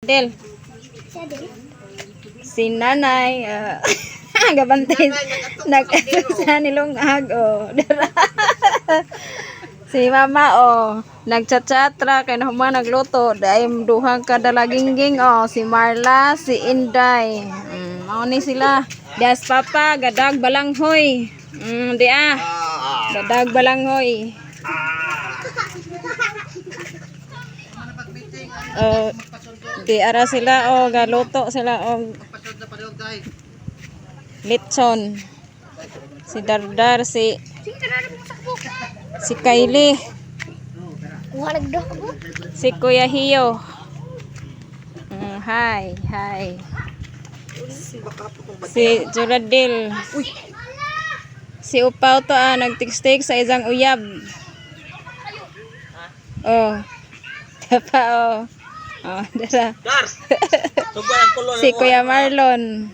Del, si nanay, gabantay, sa nilungag, si mama, nagchat-chatra, kaya naman nagluto, dahil duhang kadalagingging, si Marla, si Inday, ni sila, das papa, gadag balanghoy, gadag balanghoy. Di ara sila galuto sila litson, si Dardar, si Kylie, si Kuya Hiyo. Hi si Juradil, si Upaw to nagtikstik sa isang uyab. Dara. Si Kuya Marlon.